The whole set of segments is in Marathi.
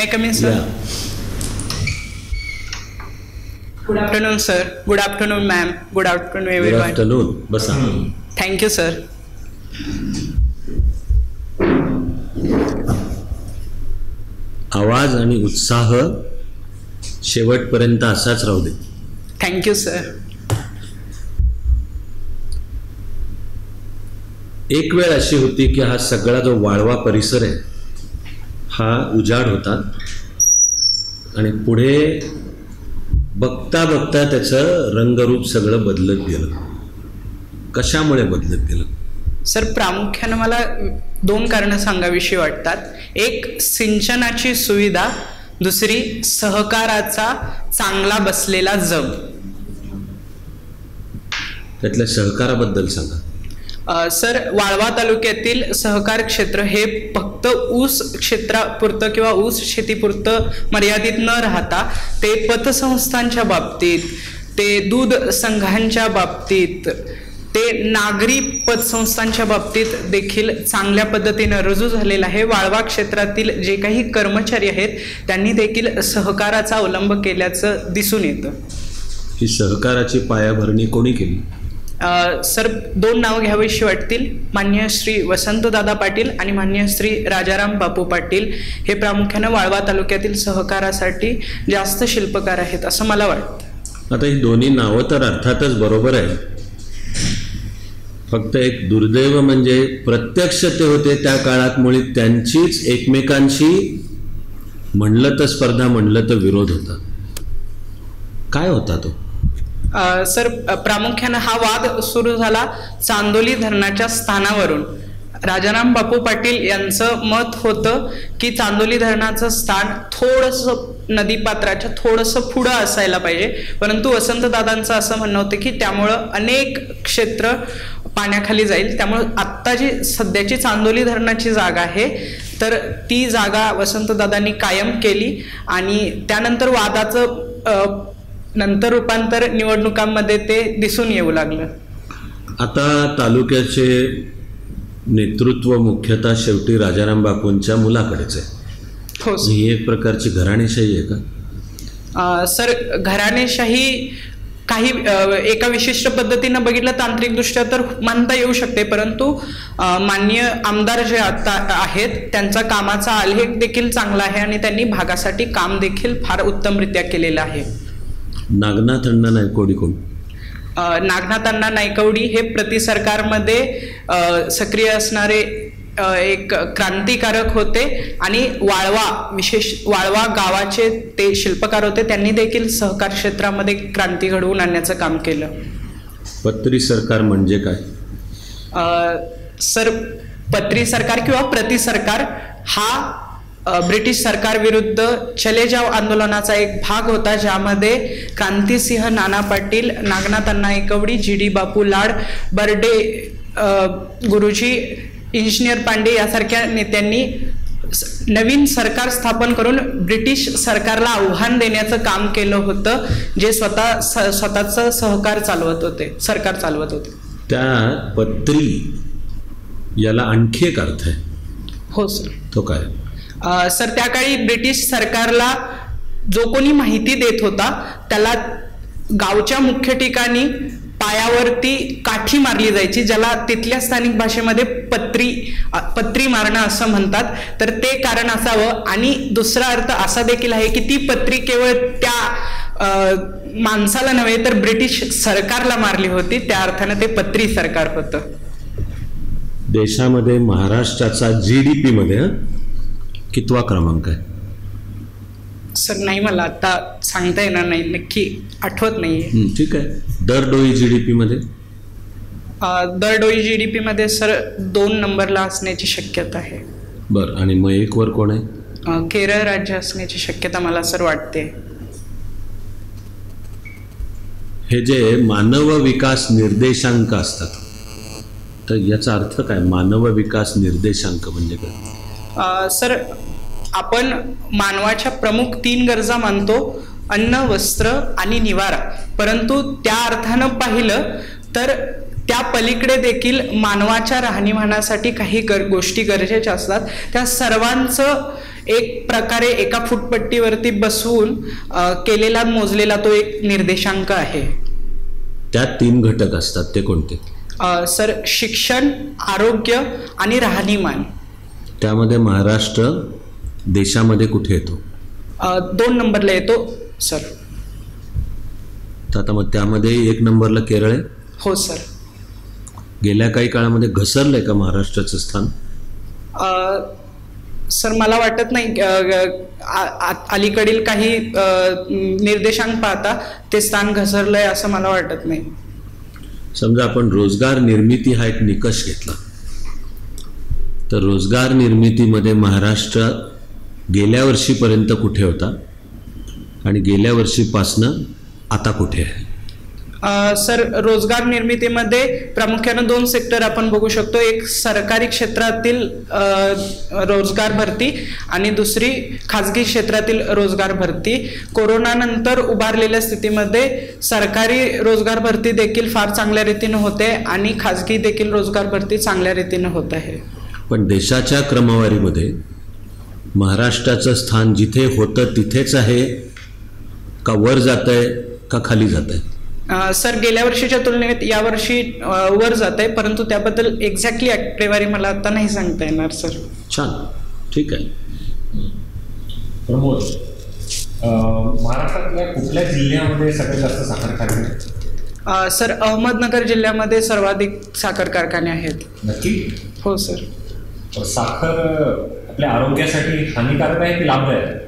May I come in, sir? Good afternoon, sir. Good afternoon, ma'am. Good afternoon, everyone. Good afternoon. बसा. Thank you, sir. आवाज आणि उत्साह शेवटपर्यंत असाच राहू दे. Thank you, sir. एक वेळ अशी होती की हा सगळा जो वाळवा परिसर आहे हा उजाड होता आणि पुढे बघता बघता त्याचं रंगरूप सगळं बदलत गेलं. कशामुळे बदलत गेलं? सर, प्रामुख्यानं मला 2 कारणं सांगावीशी वाटतात. एक, सिंचनाची सुविधा. दुसरी, सहकाराचा चांगला बसलेला जग. त्यातल्या सहकाराबद्दल सांगा. सर, वाळवा तालुक्यातील सहकार क्षेत्र हे फक्त ऊस क्षेत्रापुरतं किंवा ऊस शेतीपुरतं मर्यादित न राहता ते पतसंस्थांच्या बाबतीत, ते दूध संघांच्या बाबतीत, ते नागरी पतसंस्थांच्या बाबतीत देखील चांगल्या पद्धतीनं रुजू झालेलं आहे. वाळवा क्षेत्रातील जे काही कर्मचारी आहेत त्यांनी देखील सहकाराचा अवलंब केल्याचं दिसून येतं. ही सहकाराची पायाभरणी कोणी केली? सर, 2 नावं घ्यावीशी वाटतील. मान्य श्री वसंतदादा पाटील आणि मान्य श्री राजाराम बापू पाटील हे प्रामुख्यानं वाळवा तालुक्यातील सहकारासाठी जास्त शिल्पकार आहेत असं मला वाटतं. आता ही दोन्ही नावं तर अर्थातच बरोबर आहे. फक्त एक दुर्दैव म्हणजे प्रत्यक्ष ते होते त्या काळात मुळे त्यांचीच एकमेकांशी म्हणलं तर स्पर्धा, म्हणलं तर विरोध होता. काय होता तो? सर, प्रामुख्यानं हा वाद सुरू झाला चांदोली धरणाच्या स्थानावरून. राजाराम बापू पाटील यांचं मत होतं की चांदोली धरणाचं स्थान थोडंसं नदीपात्राच्या थोडंसं पुढं असायला पाहिजे, परंतु वसंतदादांचं असं म्हणणं होतं की त्यामुळं अनेक क्षेत्र पाण्याखाली जाईल. त्यामुळं आत्ता जी सध्याची चांदोली धरणाची जागा आहे तर ती जागा वसंतदादांनी कायम केली आणि त्यानंतर वादाचं नंतर रूपांतर निवडणुकांमध्ये ते दिसून येऊ लागलं. आता तालुक्याचे नेतृत्व मुख्यतः शेवटी राजाराम बापूंच्या मुलाकडेच आहे. हो सर. ही एक प्रकारची घराणेशाही आहे का? सर, घराणेशाही काही एका विशिष्ट पद्धतीनं बघितलं तांत्रिकदृष्ट्या तर मानता येऊ शकते, परंतु माननीय आमदार जे आता आहेत त्यांचा कामाचा आलेख देखील चांगला आहे आणि त्यांनी भागासाठी काम देखील फार उत्तमरित्या केलेलं आहे. नागनाथ अण्णा नायकवडी कोण? नागनाथ अण्णा नायकवडी हे प्रतिसरकारमध्ये सक्रिय असणारे एक क्रांतिकारक होते आणि वाळवा गावाचे ते शिल्पकार होते. त्यांनी देखील सहकार क्षेत्रामध्ये क्रांती घडवून आणण्याचं काम केलं. पत्री सरकार म्हणजे काय? सर, पत्री सरकार किंवा प्रतिसरकार हा ब्रिटिश सरकार विरुद्ध चले जाव आंदोलनाचा एक भाग होता, ज्यामध्ये क्रांतिसिंह नाना पाटील, नागनाथ अण्णा नायकवडी, GD बापू लाड, बर्डे गुरुजी, इंजिनियर पांडे यासारख्या नेत्यांनी नवीन सरकार स्थापन करून ब्रिटिश सरकारला आव्हान देण्याचं काम केलं होतं, जे स्वतःचं सरकार चालवत होते. त्या पत्री याला आणखी एक अर्थ आहे. हो सर. तो काय? सर, त्या काळी ब्रिटिश सरकारला जो कोणी माहिती देत होता त्याला गावच्या मुख्य ठिकाणी पायावरती काठी मारली जायची, ज्याला तिथल्या स्थानिक भाषेमध्ये पत्री मारणं असं म्हणतात. तर ते कारण असावं. आणि दुसरा अर्थ असा देखील आहे की ती पत्री केवळ त्या माणसाला नव्हे तर ब्रिटिश सरकारला मारली होती, त्या अर्थानं ते पत्री सरकार होतं. देशामध्ये महाराष्ट्राचा GDP मध्ये कितवा क्रमांक आहे? सर, नाही, मला आता सांगता येणार नाही, नक्की आठवत नाहीये. ठीक आहे. दरडोई GDP मध्ये? दरडोई GDP मध्ये सर 2 नंबरला असण्याची शक्यता आहे. बरं. आणि मग 1 वर कोण आहे? केरळ राज्य असण्याची शक्यता मला सर वाटते. हे जे मानव विकास निर्देशांक असतात तर याचा अर्थ काय? मानव विकास निर्देशांक म्हणजे काय? सर, आपण मानवाच्या प्रमुख 3 गरजा मानतो: अन्न, वस्त्र आणि निवारा. परंतु त्या अर्थानं पाहिलं तर त्या पलीकडे देखील मानवाच्या राहणीमानासाठी काही गोष्टी गरजेच्या असतात. त्या सर्वांचं एक प्रकारे एका फुटपट्टीवरती बसवून केलेला मोजलेला तो एक निर्देशांक आहे. त्यात 3 घटक असतात, ते कोणते? सर, शिक्षण, आरोग्य आणि राहणीमान. त्यामध्ये महाराष्ट्र देशामध्ये कुठे येतो? 2 नंबरला येतो सर. तर आता मग त्यामध्ये 1 नंबरला केरळ आहे. हो सर. गेल्या काही काळामध्ये घसरलंय का महाराष्ट्राचं स्थान? सर, मला वाटत नाही. अलीकडील काही निर्देशांक पाहता ते स्थान घसरलंय असं मला वाटत नाही. समजा आपण रोजगार निर्मिती हा एक निकष घेतला, तर रोजगार निर्मितीमध्ये महाराष्ट्र गेल्या वर्षीपर्यंत कुठे होता आणि गेल्या वर्षीपासनं आता कुठे आहे? सर, रोजगार निर्मितीमध्ये प्रामुख्याने 2 सेक्टर आपण बघू शकतो. एक सरकारी क्षेत्रातील रोजगार भरती आणि दुसरी खाजगी क्षेत्रातील रोजगार भरती. कोरोनानंतर उभारलेल्या स्थितीमध्ये सरकारी रोजगार भरती देखील फार चांगल्या रीतीने होते आणि खाजगी देखील रोजगार भरती चांगल्या रीतीने होत आहे. पण देशाच्या क्रमवारीमध्ये महाराष्ट्राचं स्थान जिथे होतं तिथेच आहे का वर जात आहे का खाली जात आहे? सर, गेल्या वर्षीच्या तुलनेत यावर्षी वर जात आहे, परंतु त्याबद्दल एक्झॅक्टली आकडेवारी मला आता नाही सांगता येणार सर. छान, ठीक आहे. प्रमोद, महाराष्ट्रातल्या कुठल्या जिल्ह्यामध्ये सगळ्यात जास्त साखर कारखाने आहेत? सर, अहमदनगर जिल्ह्यामध्ये सर्वाधिक साखर कारखाने आहेत. नक्की? हो सर. साखर आपल्या आरोग्यासाठी हानिकारक आहे की लाभदायक?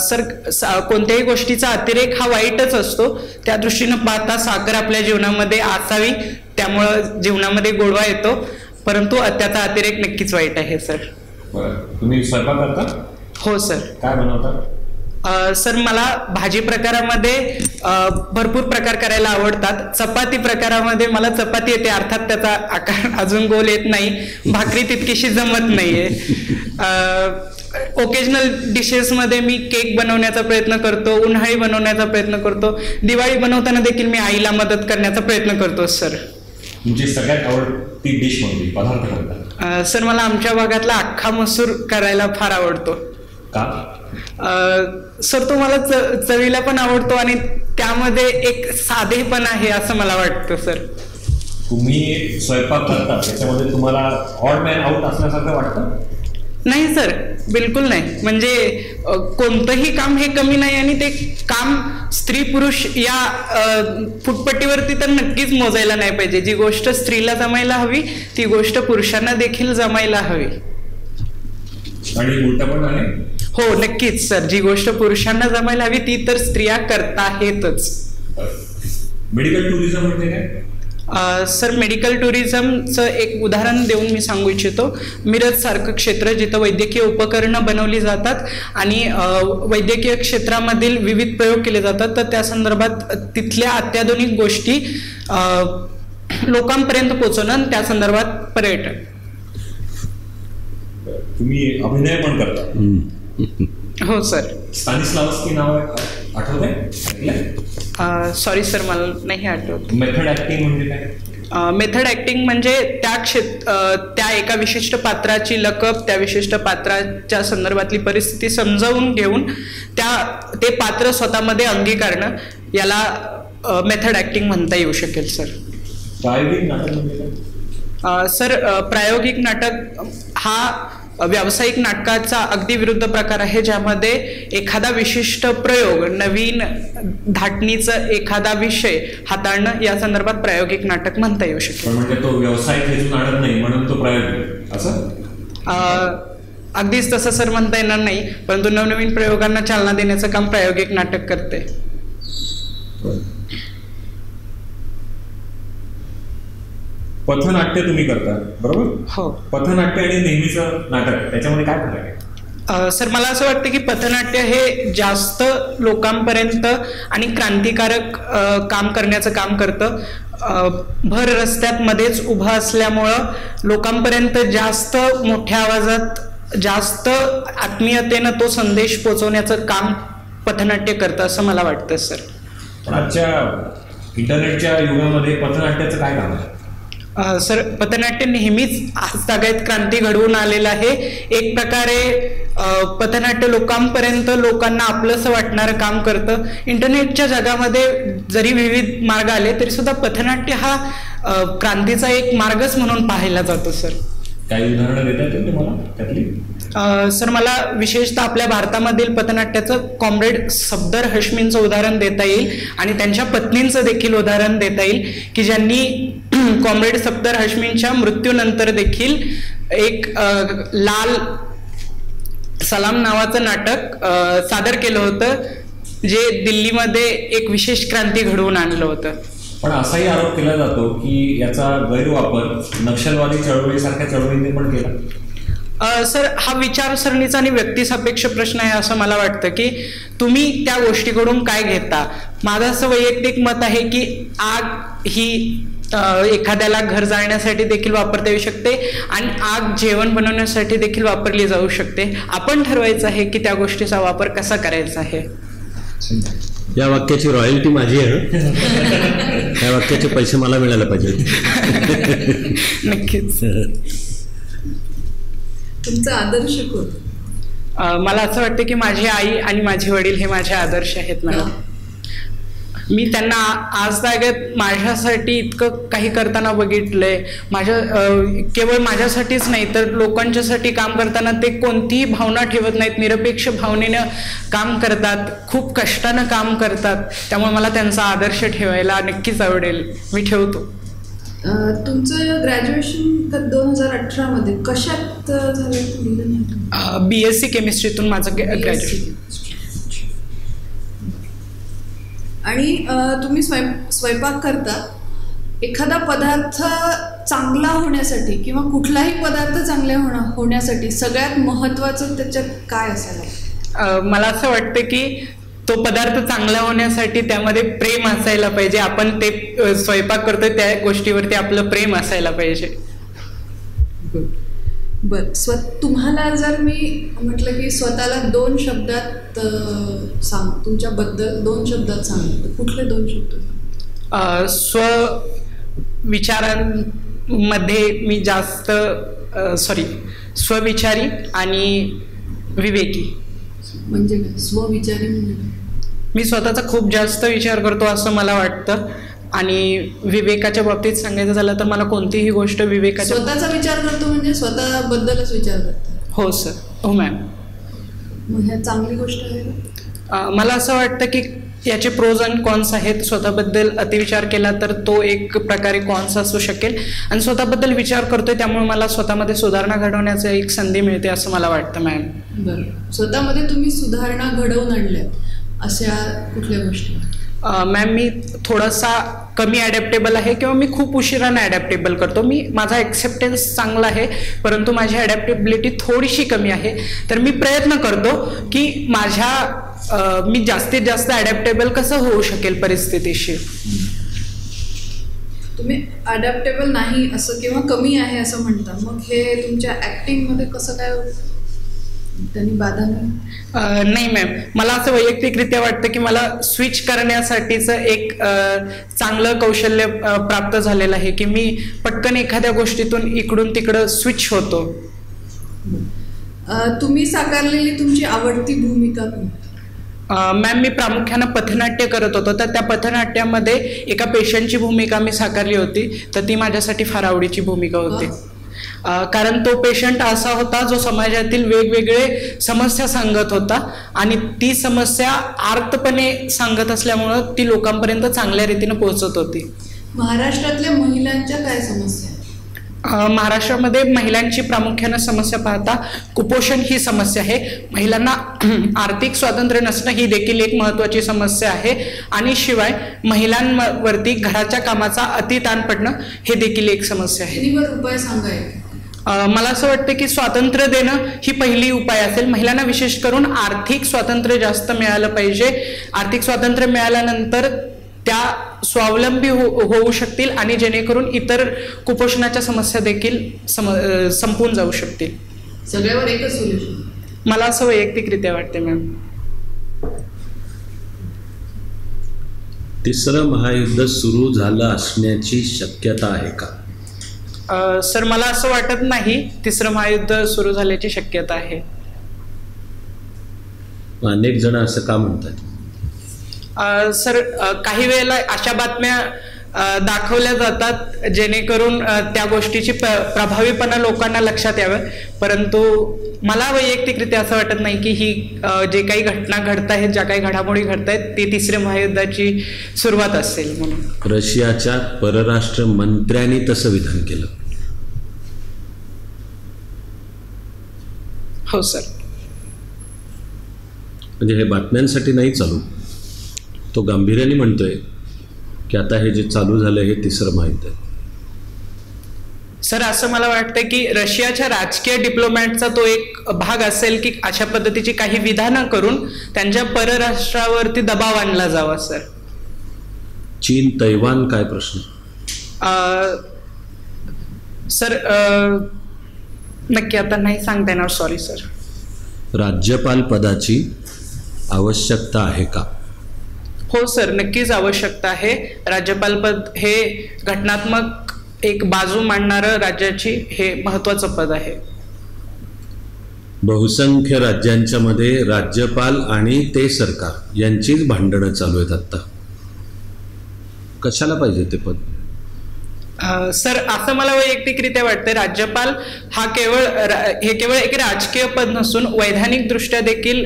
सर, कोणत्याही गोष्टीचा अतिरेक हा वाईटच असतो. त्या दृष्टीनं पाहता साखर आपल्या जीवनामध्ये असावी, त्यामुळं जीवनामध्ये गोडवा येतो, परंतु त्याचा अतिरेक नक्कीच वाईट आहे सर. तुम्ही स्वयंपाक करता? हो सर. काय बनवता? सर, मला भाजी प्रकारामध्ये भरपूर प्रकार करायला आवडतात. चपाती प्रकारामध्ये मला चपाती येते, अर्थात त्याचा आकार अजून गोल येत नाही. भाकरी तितकीशी जमत नाहीये. ओकेजनल डिशेसमध्ये मी केक बनवण्याचा प्रयत्न करतो, उन्हाळी बनवण्याचा प्रयत्न करतो, दिवाळी बनवताना देखील मी आईला मदत करण्याचा प्रयत्न करतो सर. तुमची सगळ्यात आवडती डिश म्हणजे पदार्थ कोणता? सर, मला आमच्या भागातला अख्खा मसूर करायला फार आवडतो. का? सर, तो मला चवीला पण आवडतो आणि त्यामध्ये एक साधेपण आहे असं मला वाटतं सर. तुम्ही स्वयंपाक करता त्याच्यामध्ये तुम्हाला ऑड मॅन आउट असल्यासारखं वाटतं? नाही सर, बिलकुल नाही. म्हणजे कोणतंही काम हे कमी नाही आणि ते काम स्त्री पुरुष या फुटपट्टीवरती तर नक्कीच मोजायला नाही पाहिजे. जी गोष्ट स्त्रीला जमायला हवी ती गोष्ट पुरुषांना देखील जमायला हवी. आणि उलट पण आहे? हो, नक्कीच सर. जी गोष्ट पुरुषांना जमायला हवी ती तर स्त्रिया करताहेतच. मेडिकल टुरिझम म्हणजे काय? सर, मेडिकल टुरिझमचं एक उदाहरण देऊन मी सांगू इच्छितो. मिरज सारखं क्षेत्र जिथं वैद्यकीय उपकरणं बनवली जातात आणि वैद्यकीय क्षेत्रामधील विविध प्रयोग केले जातात, तर त्या संदर्भात तिथल्या अत्याधुनिक गोष्टी लोकांपर्यंत पोहोचवणं, त्या संदर्भात पर्यटन. तुम्ही अभिनय पण करता? हो सर. स्टॅनिस्लावस्की नाव आठवतंय? सॉरी सर, मला नाही आठवत. मेथड ऍक्टिंग म्हणजे काय? मेथड ऍक्टिंग म्हणजे त्या एका विशिष्ट पात्राची लकब, त्या विशिष्ट पात्राच्या संदर्भातली परिस्थिती समजावून घेऊन ते पात्र स्वतःमध्ये अंगीकारणं, याला मेथड ऍक्टिंग म्हणता येऊ शकेल सर. प्रायोगिक नाटक म्हणजे काय? सर, प्रायोगिक नाटक हा व्यावसायिक नाटकाचा अगदी विरुद्ध प्रकार आहे, ज्यामध्ये एखादा विशिष्ट प्रयोग, नवीन धाटणीचा एखादा विषय हाताळणं, या संदर्भात प्रायोगिक नाटक म्हणता येऊ शकेल. म्हणजे तो व्यावसायिक हेतू नाटक नाही म्हणून तो प्रायोगिक असं? अगदीच तसं सर म्हणता येणार नाही, परंतु नवनवीन प्रयोगांना चालना देण्याचं काम प्रायोगिक नाटक करते. पथनाट्य तुम्ही करता, बरोबर? हो. पथनाट्य आणि नेहमीचं नाटक त्याच्यामध्ये काय फरक आहे? सर, मला असं वाटतं की पथनाट्य हे जास्त लोकांपर्यंत आणि क्रांतिकारक काम करण्याचं काम करतं. भर रस्त्यात मध्येच उभं असल्यामुळं लोकांपर्यंत जास्त मोठ्या आवाजात, जास्त आत्मीयतेनं तो संदेश पोचवण्याचं काम पथनाट्य करतं असं मला वाटतं सर. आजच्या इंटरनेटच्या युगामध्ये पथनाट्याचं काय काम आहे? सर, पथनाट्य नेहमीच आजतागायत क्रांती घडवून आलेलं आहे. एक प्रकारे पथनाट्य लोकांना आपलंसं वाटणारं काम करतं. इंटरनेटच्या जगामध्ये जरी विविध मार्ग आले तरी सुद्धा पथनाट्य हा क्रांतीचा एक मार्गच म्हणून पाहायला जातो. सर, काही उदाहरणं देता येतील तुम्हाला त्यातली? सर, मला विशेषतः आपल्या भारतामधील पथनाट्याचं कॉम्रेड सफदर हश्मींचं उदाहरण देता येईल आणि त्यांच्या पत्नींचं देखील उदाहरण देता येईल की ज्यांनी कॉम्रेड सफदर हश्मींच्या मृत्यूनंतर देखील एक लाल सलाम नावाचं नाटक सादर केलं होतं, जे दिल्लीमध्ये एक विशेष क्रांती घडवून आणलं होतं. पण असाही आरोप केला जातो की याचा गैरवापर नक्षलवादी चळवळीसारख्या चळवळींनी पण केला. सर, हा विचारसरणीचा आणि व्यक्तिसापेक्ष प्रश्न आहे असं मला वाटतं की तुम्ही त्या गोष्टीकडून काय घेता. माझं असं वैयक्तिक मत आहे की आग ही एखाद्याला घर जाळण्यासाठी देखील वापरता येऊ शकते आणि आग जेवण बनवण्यासाठी देखील वापरली जाऊ शकते. आपण ठरवायचं आहे की त्या गोष्टीचा वापर कसा करायचा आहे. या वाक्याची रॉयल्टी माझी आहे. या वाक्याचे पैसे मला मिळायला पाहिजे. नक्कीच. तुमचा आदर्श कोण? मला असं वाटतं की माझी आई आणि माझे वडील हे माझे आदर्श आहेत. मॅडम, मी त्यांना आजतागायत माझ्यासाठी इतकं काही करताना बघितलंय. केवळ माझ्यासाठीच नाही तर लोकांच्यासाठी काम करताना ते कोणतीही भावना ठेवत नाहीत, निरपेक्ष भावनेनं काम करतात, खूप कष्टानं काम करतात. त्यामुळे मला त्यांचा आदर्श ठेवायला नक्कीच आवडेल. मी ठेवतो. तुमचं ग्रॅज्युएशन 2018 कशात झालं? BSc केमिस्ट्रीतून माझं ग्रॅज्युएशन. आणि तुम्ही स्वयंपाक करता. एखादा पदार्थ चांगला होण्यासाठी किंवा कुठलाही पदार्थ चांगला होण्यासाठी सगळ्यात महत्त्वाचं त्याच्यात काय असायला? मला असं वाटतं की तो पदार्थ चांगला होण्यासाठी त्यामध्ये प्रेम असायला पाहिजे. आपण ते स्वयंपाक करतोय त्या गोष्टीवरती आपलं प्रेम असायला पाहिजे. बरं, तुम्हाला जर मी म्हटलं की स्वतःला 2 शब्दात सांग, तुमच्याबद्दल 2 शब्दात सांग, तर कुठले 2 शब्द? विचारांमध्ये मी जास्त स्वविचारी आणि विवेकी. म्हणजे काय स्वविचारी? म्हणजे मी स्वतःचा खूप जास्त विचार करतो असं मला वाटतं. आणि विवेकाच्या बाबतीत सांगायचं झालं तर मला कोणतीही गोष्ट विवेकाच्या. स्वतःचा विचार करतो म्हणजे स्वतःबद्दलच विचार करतो? हो सर. हो मॅम. मग ह्या चांगली गोष्ट आहे? मला असं वाटतं की याचे प्रोज अँड कॉन्स आहेत. स्वतःबद्दल अतिविचार केला तर तो एक प्रकारे कॉन्स असू शकेल आणि स्वतःबद्दल विचार करतोय त्यामुळे मला स्वतःमध्ये सुधारणा घडवण्याची एक संधी मिळते असं मला वाटतं. मॅम, बरं, स्वतःमध्ये तुम्ही सुधारणा घडवून आणल्या अशा कुठल्या गोष्टी? मॅम, मी थोडासा कमी ॲडॅप्टेबल आहे किंवा मी खूप उशिराने ॲडॅप्टेबल करतो. माझा ॲक्सेप्टन्स चांगला आहे परंतु माझी ॲडॅप्टेबिलिटी थोडीशी कमी आहे. तर मी प्रयत्न करतो की मी जास्तीत जास्त ॲडॅप्टेबल कसं होऊ शकेल परिस्थितीशी. तुम्ही अडॅप्टेबल नाही असं किंवा कमी आहे असं म्हणता, मग हे तुमच्या ॲक्टिंगमध्ये कसं काय त्यांनी बाधा नाही? नाही मॅम, मला असं वैयक्तिकरित्या वाटतं की मला स्विच करण्यासाठीचं एक चांगलं कौशल्य प्राप्त झालेलं आहे की मी पटकन एखाद्या गोष्टीतून इकडून तिकडं स्विच होतो. तुम्ही साकारलेली तुमची आवडती भूमिका कोणती? मॅम, मी प्रामुख्यानं पथनाट्य करत होतो तर त्या पथनाट्यामध्ये एका पेशंटची भूमिका मी साकारली होती. तर ती माझ्यासाठी फार आवडीची भूमिका होती. कारण तो पेशंट असा होता जो समाजातील वेगवेगळे समस्या सांगत होता आणि ती समस्या आर्तपणे सांगत असल्यामुळं ती लोकांपर्यंत चांगल्या रीतीने पोहोचत होती. महाराष्ट्रातल्या महिलांच्या काय समस्या? महाराष्ट्रामध्ये महिलांची प्रामुख्यानं समस्या पाहता कुपोषण ही समस्या आहे. महिलांना आर्थिक स्वातंत्र्य नसणं ही देखील एक महत्त्वाची समस्या आहे आणि शिवाय महिलांवरती घराच्या कामाचा अतिताण पडणं हे देखील एक समस्या आहे. उपाय सांगायचे मला असं वाटतं की स्वातंत्र्य देणं ही पहिली उपाय असेल. महिलांना विशेष करून आर्थिक स्वातंत्र्य जास्त मिळालं पाहिजे. आर्थिक स्वातंत्र्य मिळाल्यानंतर त्या स्वावलंबी होऊ शकतील आणि जेणेकरून इतर कुपोषणाच्या समस्या देखील संपून जाऊ शकतील. सगळ्यावर एकच सोल्युशन मला असं वैयक्तिकरित्या वाटते. मॅम, तिसरं महायुद्ध सुरू झालं असण्याची शक्यता आहे का? सर मला असं वाटत नाही तिसरं महायुद्ध सुरू झाल्याची शक्यता आहे. अनेक जण असं का म्हणतात? सर काही वेळेला अशा बातम्या दाखवल्या जातात जेणेकरून त्या गोष्टीची प्रभावीपणा लोकांना लक्षात यावं, परंतु मला वैयक्तिकरित्या असं वाटत नाही की ही जे काही घटना घडत आहेत, ज्या काही घडामोडी घडत आहेत ती तिसऱ्या महायुद्धाची सुरुवात असेल म्हणून. रशियाच्या परराष्ट्र मंत्र्यांनी तसं विधान केलं. हो सर. म्हणजे हे बातम्यांसाठी नाही चालू, तो गांभीर्याने म्हणतोय की आता हे जे चालू झालं हे तिसरं महायुद्ध आहे. सर असं मला वाटतं की रशियाच्या राजकीय डिप्लोमॅटचा तो एक भाग असेल की अशा पद्धतीची काही विधानं करून त्यांच्या परराष्ट्रावरती दबाव आणला जावा. सर चीन तैवान काय प्रश्न? सर नक्की आता नाही सांगता येणार, सॉरी सर. राज्यपाल पदाची आवश्यकता आहे का? हो सर, नक्कीच आवश्यकता आहे. राज्यपाल पद हे घटनात्मक एक बाजू मांडणारं राज्याची हे महत्त्वाचं पद आहे. बहुसंख्य राज्यांच्या मध्ये राज्यपाल आणि ते सरकार यांचीच भांडणं चालू आहेत आता. कशाला पाहिजे ते पद? सर असं मला वैयक्तिकरित्या वाटतं राज्यपाल हा केवळ एक राजकीय पद नसून वैधानिक दृष्ट्या देखील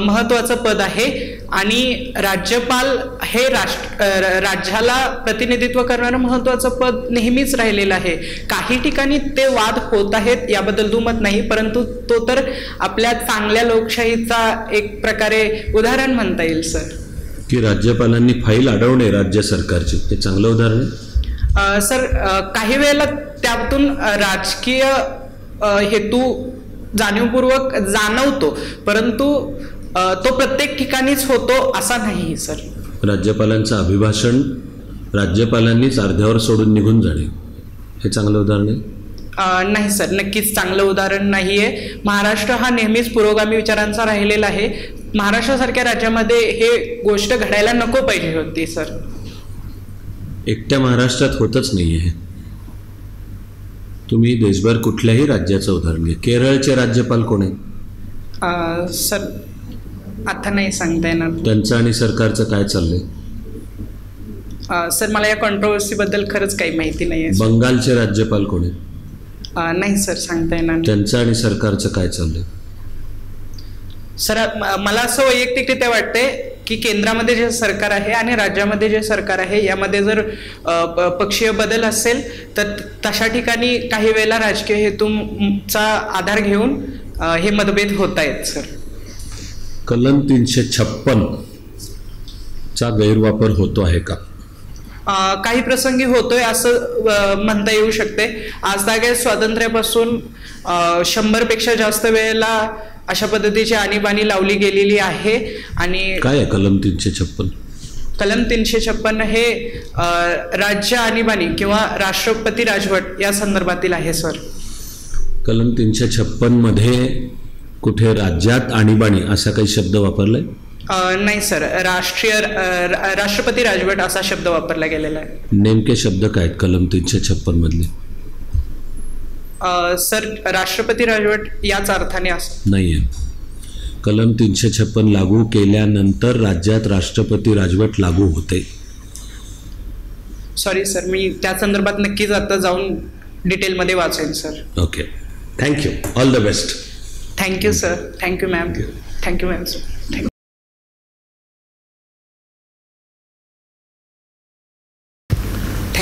महत्त्वाचं पद आहे आणि राज्यपाल हे राज्याला प्रतिनिधित्व करणारं महत्त्वाचं पद नेहमीच राहिलेलं आहे. काही ठिकाणी ते वाद होत आहेत याबद्दल दुमत नाही, परंतु तो तर आपल्या चांगल्या लोकशाहीचा एक प्रकारे उदाहरण म्हणता येईल. सर की राज्यपालांनी फाईल अडवणे राज्य सरकारची हे चांगलं उदाहरण आहे. सर काही वेळेला त्यातून राजकीय हेतू जाणीवपूर्वक जाणवतो, परंतु तो प्रत्येक ठिकाणीच होतो असा नाही. सर राज्यपालांचं अभिभाषण राज्यपालांनीच अर्ध्यावर सोडून निघून जाणे हे चांगलं उदाहरण आहे? नाही सर, नक्कीच चांगलं उदाहरण नाही आहे. महाराष्ट्र हा नेहमीच पुरोगामी विचारांचा राहिलेला आहे. महाराष्ट्रासारख्या राज्यामध्ये हे गोष्ट घडायला नको पाहिजे होती. सर एकट्या महाराष्ट्रात होतच नाही आहे. तुम्ही देशभर कुठल्याही राज्याचं उदाहरण घ्या. केरळचे राज्यपाल कोण आहे? सर आता नाही सांगता येणार. त्यांचं आणि सरकारचं काय चाललंय? सर मला या कॉन्ट्रोवर्सीबद्दल खरंच काही माहिती नाही आहे. बंगालचे राज्यपाल कोण आहेत? नाही सर, सांगता येणार. त्यांचं आणि सरकारचं काय चाललंय? सर मला असं वैयक्तिकरित्या वाटते की केंद्रामध्ये जे सरकार आहे आणि राज्यामध्ये जे सरकार आहे यामध्ये जर पक्षीय बदल असेल तर तशा ठिकाणी काही वेळेला राजकीय हेतूचा आधार घेऊन हे मतभेद होत आहेत. सर कलम 356 चा गैरवापर होतो आहे का? काही प्रसंगी होतोय असं म्हणता येऊ शकते. आज तागे स्वातंत्र्यापासून 100पेक्षा जास्त वेळेला अशा पद्धतीची आणीबाणी लावली गेलेली आहे. आणि काय आहे कलम 356? कलम 356 हे राज्य आणीबाणी किंवा राष्ट्रपती राजवट या संदर्भातील आहे. सर कलम 356 मध्ये कुठे राज्यात आणीबाणी असा काही शब्द वापरलाय? नाही सर, राष्ट्रपती राजवट असा शब्द वापरला गेलेला आहे. नेमके शब्द काय आहेत कलम 356 मधले? सर राष्ट्रपती राजवट याच अर्थाने नाहीये. कलम 356 लागू केल्यानंतर राज्यात राष्ट्रपती राजवट लागू होते. सॉरी सर, मी त्या संदर्भात नक्कीच आता जाऊन डिटेलमध्ये वाचेन. Sir okay, thank you. All the best. Thank you sir. Thank you ma'am. Thank you ma'am. Sir thank you.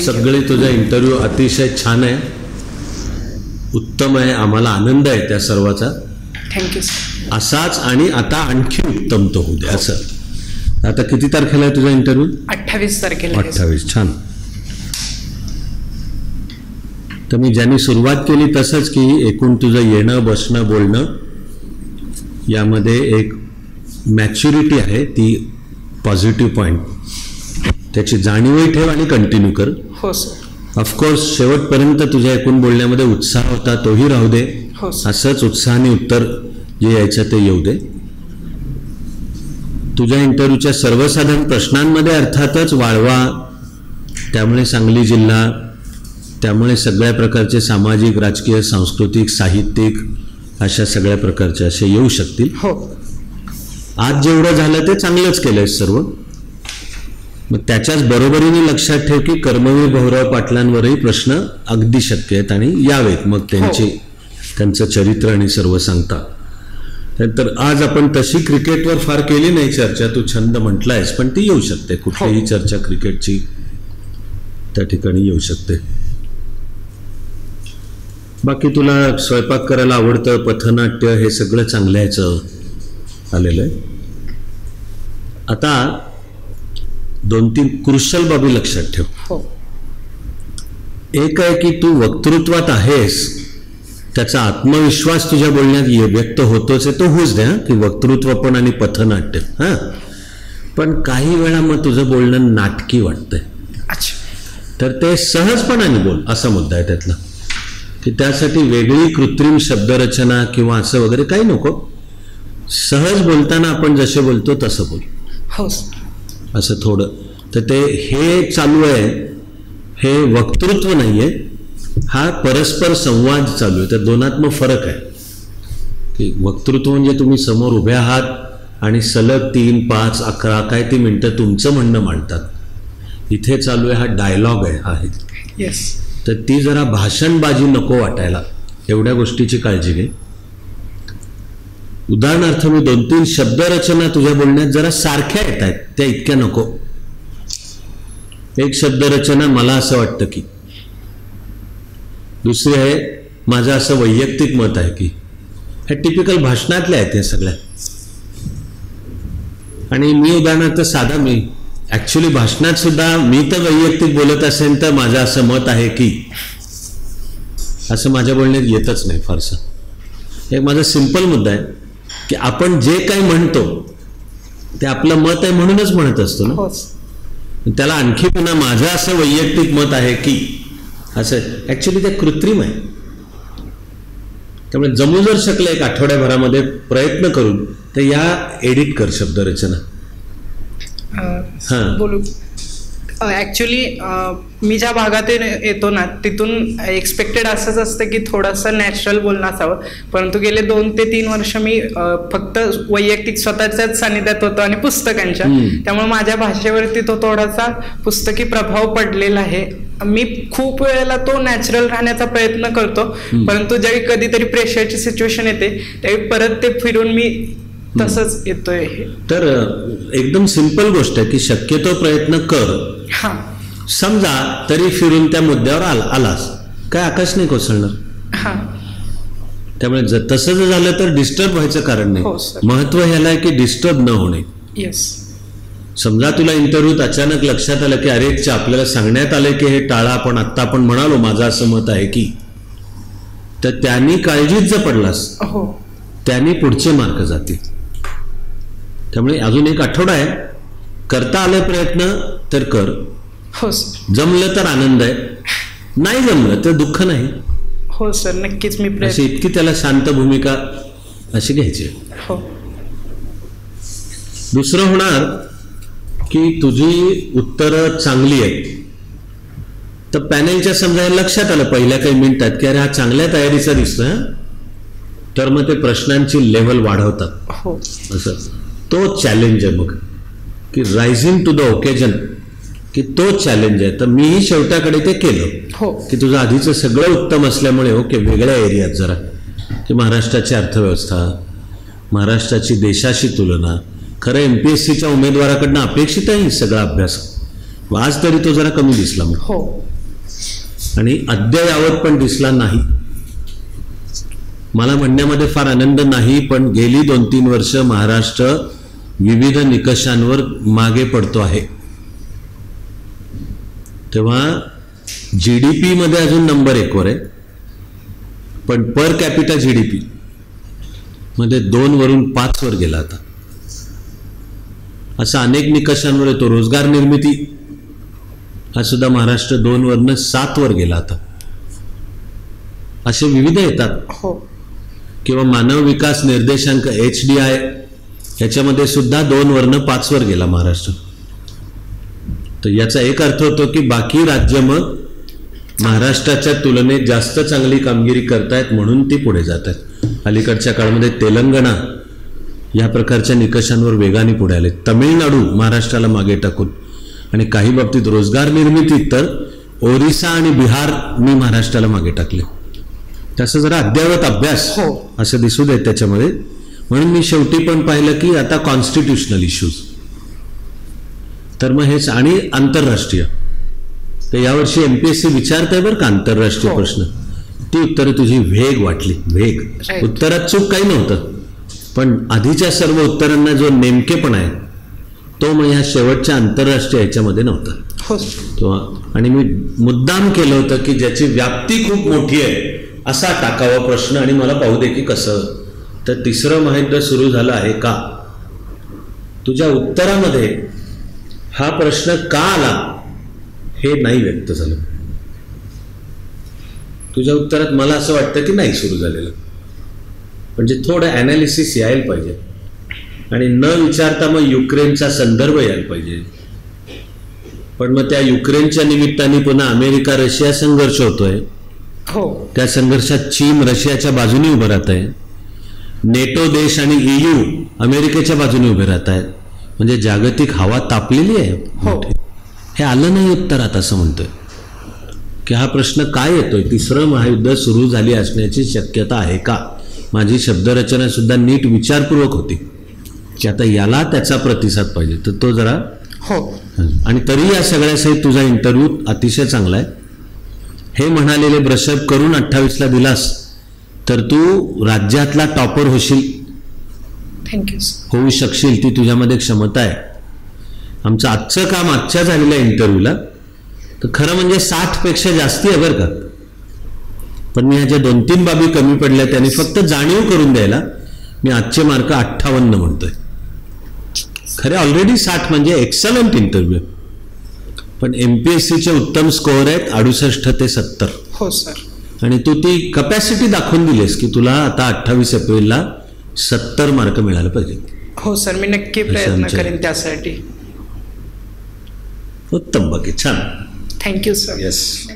सगळे तुझा इंटरव्ह्यू अतिशय छान आहे, उत्तम आहे. आम्हाला आनंद आहे त्या सर्वाचा. Thank you sir. असाच आणि आता आणखी उत्तम तो होऊ दे. असं आता किती तारखेला आहे तुझा इंटरव्ह्यू? 28 तारखेला. 28. छान. तर मी ज्यांनी सुरुवात केली तसंच की एकूण तुझं येणं बसणं बोलणं यामध्ये एक मॅच्युरिटी आहे, ती पॉझिटिव्ह पॉईंट, त्याची जाणीवही ठेव आणि कंटिन्यू कर. हो सर. ऑफकोर्स शेवटपर्यंत तुझ्या एकूण बोलण्यामध्ये उत्साह होता, तोही राहू दे. हो सर. असंच उत्साहाने उत्तर जे यायचं ते येऊ दे. तुझ्या इंटरव्ह्यूच्या सर्वसाधारण प्रश्नांमध्ये अर्थातच वाळवा, त्यामुळे सांगली जिल्हा, त्यामुळे सगळ्या प्रकारचे सामाजिक, राजकीय, सांस्कृतिक, साहित्यिक अशा सगळ्या प्रकारचे असे येऊ शकतील. हो. आज जेवढं झालं ते चांगलंच केलंय सर्व. मग त्याच्याच बरोबरीने लक्षात ठेव की कर्मवीर भाऊराव पाटलांवरही प्रश्न अगदी शक्य आहेत आणि यावेत मग त्यांचं चरित्र आणि सर्व सांगता. तर आज आपण तशी क्रिकेटवर फार केली नाही चर्चा, तू छंद म्हटलायस, पण ती येऊ शकते. कुठलीही चर्चा क्रिकेटची त्या ठिकाणी येऊ शकते. बाकी तुला स्वयंपाक करायला आवडतं, पथनाट्य हे सगळं चांगल्याचं आलेलं आहे. आता 2-3 क्रुशल बाबी लक्षात ठेव. एक आहे की तू वक्तृत्वात आहेस, त्याचा आत्मविश्वास तुझ्या बोलण्यात व्यक्त होतोच आहे, तो होऊच द्या की वक्तृत्व पण आणि पथनाट्य. हां, पण काही वेळा मग तुझं बोलणं नाटकी वाटतंय. तर ते सहजपणाने बोल, असा मुद्दा आहे त्यातला. की त्यासाठी वेगळी कृत्रिम शब्दरचना किंवा असं वगैरे काही नको. सहज बोलताना आपण जसे बोलतो तसं बोल. हो. असं थोडं. तर ते हे चालू आहे, हे वक्तृत्व नाही आहे, हा परस्पर संवाद चालू आहे. तर दोनात मग फरक आहे की वक्तृत्व म्हणजे तुम्ही समोर उभे आहात आणि सलग 3, 5, 11 काय ती मिनटं तुमचं म्हणणं मांडतात. इथे चालू आहे हा डायलॉग आहे. येस. तर ती जरा भाषणबाजी नको वाटायला, एवढ्या गोष्टीची काळजी घे. उदाहरणार्थ मी 2-3 शब्दरचना तुझ्या बोलण्यात जरा सारख्या येत आहेत, त्या इतक्या नको. एक शब्दरचना मला असं वाटतं की, दुसरी आहे माझं असं वैयक्तिक मत आहे की. हे टिपिकल भाषणातल्या आहेत हे सगळ्या. आणि मी उदाहरणार्थ साधा मी ऍक्च्युली भाषणात सुद्धा मी तर वैयक्तिक बोलत असेल तर माझं असं मत आहे की, असं माझ्या बोलण्यात येतच नाही फारसं. एक माझा सिंपल मुद्दा आहे की आपण जे काही म्हणतो ते आपलं मत आहे म्हणूनच म्हणत असतो ना. त्याला आणखी पुन्हा माझं असं वैयक्तिक मत आहे की असं ऍक्च्युली ते कृत्रिम आहे. त्यामुळे जमू जर शकलं एक आठवड्याभरामध्ये प्रयत्न करून तर या एडिट कर शब्दरचना. बोलू. ऍक्च्युली मी ज्या भागातून येतो ना तिथून एक्सपेक्टेड असंच असतं की थोडंसं नॅचरल बोलणं असावं, परंतु गेले 2 ते 3 वर्ष मी फक्त वैयक्तिक स्वतःच्याच सानिध्यात होतो आणि पुस्तकांच्या, त्यामुळे माझ्या भाषेवरती तो थोडासा पुस्तकी प्रभाव पडलेला आहे. मी खूप वेळेला तो नॅचरल राहण्याचा प्रयत्न करतो, परंतु ज्यावेळी कधीतरी प्रेशरची सिच्युएशन येते त्यावेळी परत ते फिरून मी तसंच येतोय. तर एकदम सिंपल गोष्ट आहे की शक्यतो प्रयत्न कर. हा, समजा तरी फिरून त्या मुद्द्यावर आलास काय आकाश नाही कोसळणार. हा, त्यामुळे तसं जर झालं तर डिस्टर्ब व्हायचं कारण नाही. महत्व ह्याला आहे की डिस्टर्ब न होणे. येस. समजा तुला इंटरव्ह्यूत अचानक लक्षात आलं की अरे आपल्याला सांगण्यात आलं की हे टाळा, पण आत्ता आपण म्हणालो माझं असं मत आहे की, तर त्यांनी काळजीत जर पडलास त्यांनी पुढचे मार्क जातील. त्यामुळे अजून एक आठवडा आहे, करता आले प्रयत्न तर कर. हो. जमलं तर आनंद आहे, नाही जमलं तर दुःख नाही. हो सर, नक्कीच मी अशी इतकी त्याला शांत भूमिका अशी घ्यायची. हो. दुसरं होणार की तुझी उत्तरं चांगली आहेत तर पॅनेलच्या समजा लक्षात आलं पहिल्या काही मिनिटात की अरे हा चांगल्या तयारीचा दिसतोय, तर मग ते प्रश्नांची लेव्हल वाढवतात. हो. असं तो चॅलेंज आहे मग की रायझिंग टू द ओकेजन, की तो चॅलेंज आहे. तर मीही शेवटाकडे ते केलं की तुझं आधीचं सगळं उत्तम असल्यामुळे ओके वेगळ्या एरियात जरा की महाराष्ट्राची अर्थव्यवस्था, महाराष्ट्राची देशाशी तुलना, खरं MPSCच्या उमेदवाराकडनं अपेक्षित आहे सगळा अभ्यास. आज तरी तो जरा कमी दिसला मग. आणि अद्ययावत पण दिसला नाही. मला म्हणण्यामध्ये फार आनंद नाही, पण गेली 2-3 वर्ष महाराष्ट्र विविध निकषांवर मागे पडतो आहे. तेव्हा GDP मध्ये अजून नंबर 1 वर आहे, पण पर कॅपिटा GDP मध्ये 2 वरून 5 वर गेला. आता असं अनेक निकषांवर येतो. रोजगार निर्मिती हा सुद्धा महाराष्ट्र 2 वरनं 7 वर गेला. आता असे विविध येतात. किंवा मानव विकास निर्देशांक HDI ह्याच्यामध्ये सुद्धा 2 वरनं 5 वर गेला महाराष्ट्र. तर याचा एक अर्थ होतो की बाकी राज्य मग महाराष्ट्राच्या तुलनेत जास्त चांगली कामगिरी करतायत म्हणून ती पुढे जात आहेत. अलीकडच्या काळामध्ये तेलंगणा या प्रकारच्या निकषांवर वेगाने पुढे आले. तमिळनाडू महाराष्ट्राला मागे टाकून आणि काही बाबतीत रोजगार निर्मितीत तर ओरिसा आणि बिहारनी महाराष्ट्राला मागे टाकले. तसं जरा अद्ययावत अभ्यास असं दिसू देत त्याच्यामध्ये. म्हणून मी शेवटी पण पाहिलं की आता कॉन्स्टिट्युशनल इश्यूज तर मग हेच आणि आंतरराष्ट्रीय. तर यावर्षी MPSC विचारतंय बरं का आंतरराष्ट्रीय प्रश्न. ती उत्तरं तुझी वेग वाटली. वेग उत्तरात चूक काही नव्हतं, पण आधीच्या सर्व उत्तरांना जो नेमकेपण आहे तो मग ह्या शेवटच्या आंतरराष्ट्रीय ह्याच्यामध्ये नव्हता. तो आणि मी मुद्दाम केलं होतं की ज्याची व्याप्ती खूप मोठी आहे असा टाकावा प्रश्न आणि मला पाहू दे की कसं. तर तिसरं महायुद्ध सुरू झालं आहे का, तुझ्या उत्तरामध्ये हा प्रश्न का आला हे नाही व्यक्त झालं. तुझ्या उत्तरात मला असं वाटतं की नाही सुरू झालेलं, म्हणजे थोडं ॲनालिसिस यायला पाहिजे आणि न विचारता मग युक्रेनचा संदर्भ यायला पाहिजे. पण मग त्या युक्रेनच्या निमित्ताने पुन्हा अमेरिका रशिया संघर्ष होतोय. त्या संघर्षात चीन रशियाच्या बाजूने उभं राहत आहे. नेटो देश आणि EU अमेरिकेच्या बाजूने उभे राहत आहेत. म्हणजे जागतिक हवा तापलेली आहे. हे आलं नाही उत्तरात असं म्हणतोय की हा प्रश्न काय येतोय. तिसरं महायुद्ध सुरू झाली असण्याची शक्यता आहे का. माझी शब्दरचना सुद्धा नीट विचारपूर्वक होती की आता याला त्याचा प्रतिसाद पाहिजे. तर तो जरा आणि तरी या सगळ्यासहित तुझा इंटरव्ह्यू अतिशय चांगला आहे. हे म्हणालेले ब्रशअप करून 28ला दिलास तर तू राज्यातला टॉपर होशील. थँक्यू. होऊ शकशील, ती तुझ्यामध्ये क्षमता आहे. आमचं आजचं काम आजच्या झालेल्या इंटरव्ह्यूला तर खरं म्हणजे 60 पेक्षा जास्ती आहे बरं का. पण मी ह्याच्या 2-3 बाबी कमी पडल्या त्याने फक्त जाणीव करून द्यायला मी आजचे मार्क 58 म्हणतोय. खरे ऑलरेडी 60 म्हणजे एक्सलंट इंटरव्ह्यू. पण MPSCचे उत्तम स्कोअर आहेत 68 ते 70. हो सर. आणि तू ती कपॅसिटी दाखवून दिलीस की तुला आता 28 एप्रिलला 70 मार्क मिळायला पाहिजे. हो सर, मी नक्की प्रयत्न करेन त्यासाठी. उत्तम, बाकी छान. Thank you sir. येस.